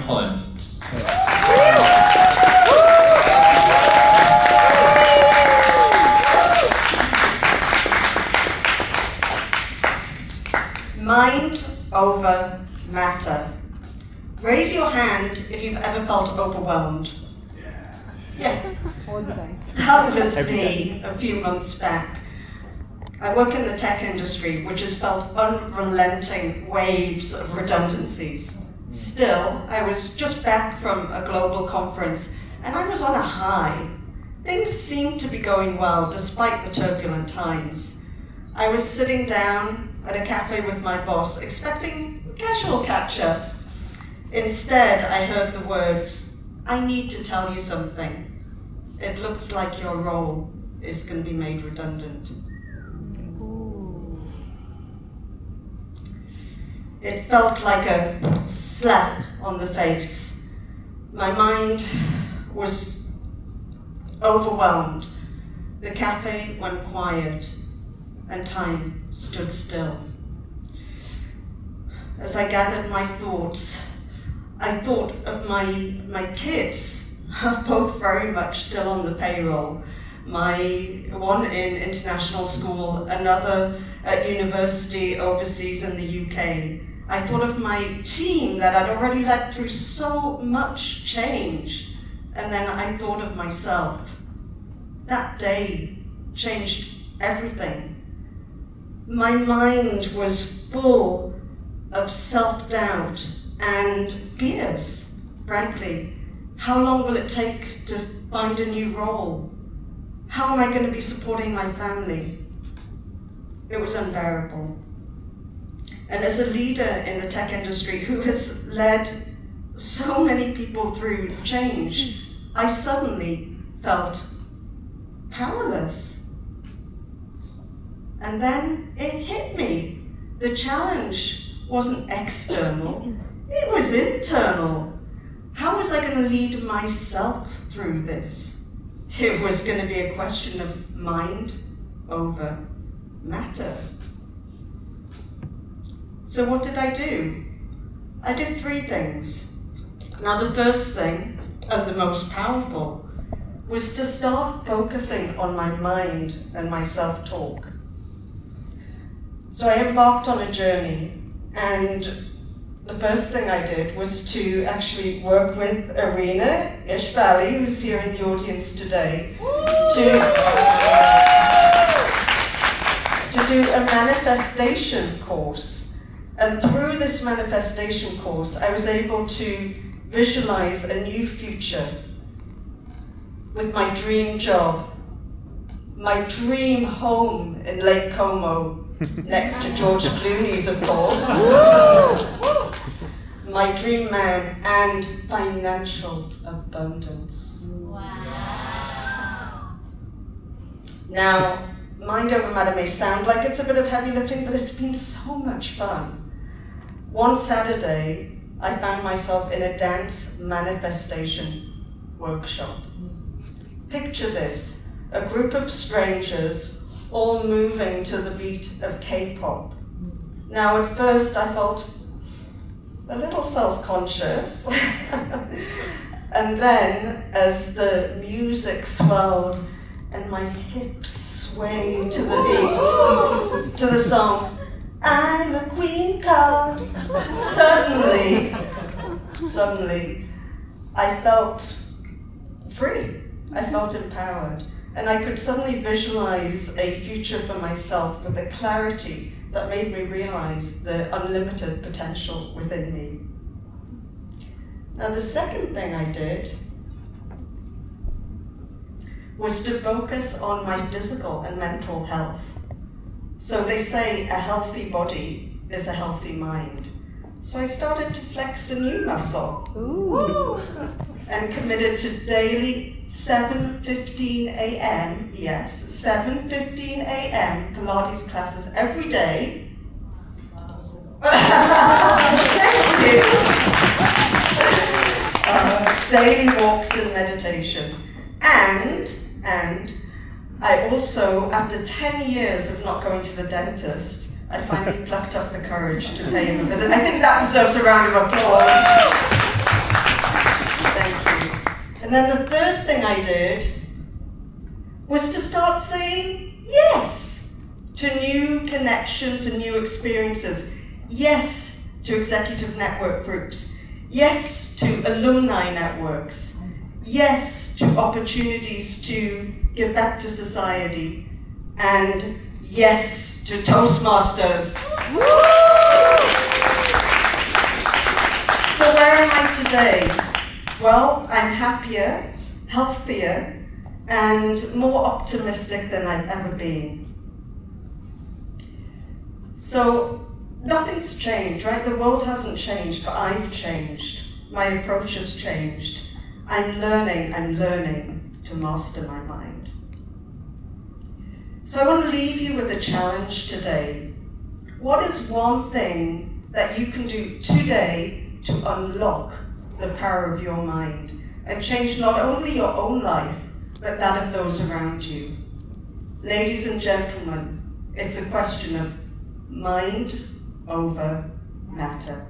Holland. Mind over matter. Raise your hand if you've ever felt overwhelmed. Yeah. That was me a few months back. I work in the tech industry, which has felt unrelenting waves of redundancies. Still, I was just back from a global conference, and I was on a high. Things seemed to be going well, despite the turbulent times. I was sitting down at a cafe with my boss, expecting a casual catch-up. Instead, I heard the words, "I need to tell you something. It looks like your role is going to be made redundant." It felt like a slap on the face. My mind was overwhelmed. The cafe went quiet and time stood still. As I gathered my thoughts, I thought of my kids, both very much still on the payroll. One in international school, another at university overseas in the UK. I thought of my team that I'd already led through so much change. And then I thought of myself. That day changed everything. My mind was full of self-doubt and fears, frankly. How long will it take to find a new role? How am I going to be supporting my family? It was unbearable. And as a leader in the tech industry who has led so many people through change, I suddenly felt powerless. And then it hit me. The challenge wasn't external, it was internal. How was I going to lead myself through this? It was going to be a question of mind over matter. So what did I do? I did 3 things. Now the first thing, and the most powerful, was to start focusing on my mind and my self-talk. So I embarked on a journey, and the first thing I did was to actually work with Irina Ishvali, who's here in the audience today, to do a manifestation course. And through this manifestation course, I was able to visualize a new future with my dream job, my dream home in Lake Como, next to George Clooney's, of course, my dream man, and financial abundance. Wow. Now, mind over matter may sound like it's a bit of heavy lifting, but it's been so much fun. One Saturday, I found myself in a dance manifestation workshop. Picture this, a group of strangers all moving to the beat of K-pop. Now at first I felt a little self-conscious, and then as the music swelled and my hips swayed to the beat, to the song, "I'm a queen card," suddenly, I felt free. I felt empowered. And I could suddenly visualize a future for myself with a clarity that made me realize the unlimited potential within me. Now the second thing I did was to focus on my physical and mental health. So they say a healthy body is a healthy mind. So I started to flex a new muscle. Ooh. And committed to daily 7:15 a.m., yes, 7:15 a.m. Pilates classes every day. Thank you. Daily walks and meditation. And I also, after 10 years of not going to the dentist, I finally plucked up the courage to pay him a visit. I think that deserves a round of applause. And then the third thing I did was to start saying yes to new connections and new experiences. Yes to executive network groups. Yes to alumni networks. Yes to opportunities to give back to society. And yes to Toastmasters. So where am I today? Well, I'm happier, healthier, and more optimistic than I've ever been. So nothing's changed, right? The world hasn't changed, but I've changed. My approach has changed. I'm learning to master my mind. So I want to leave you with a challenge today. What is one thing that you can do today to unlock the power of your mind and change not only your own life, but that of those around you? Ladies and gentlemen, it's a question of mind over matter.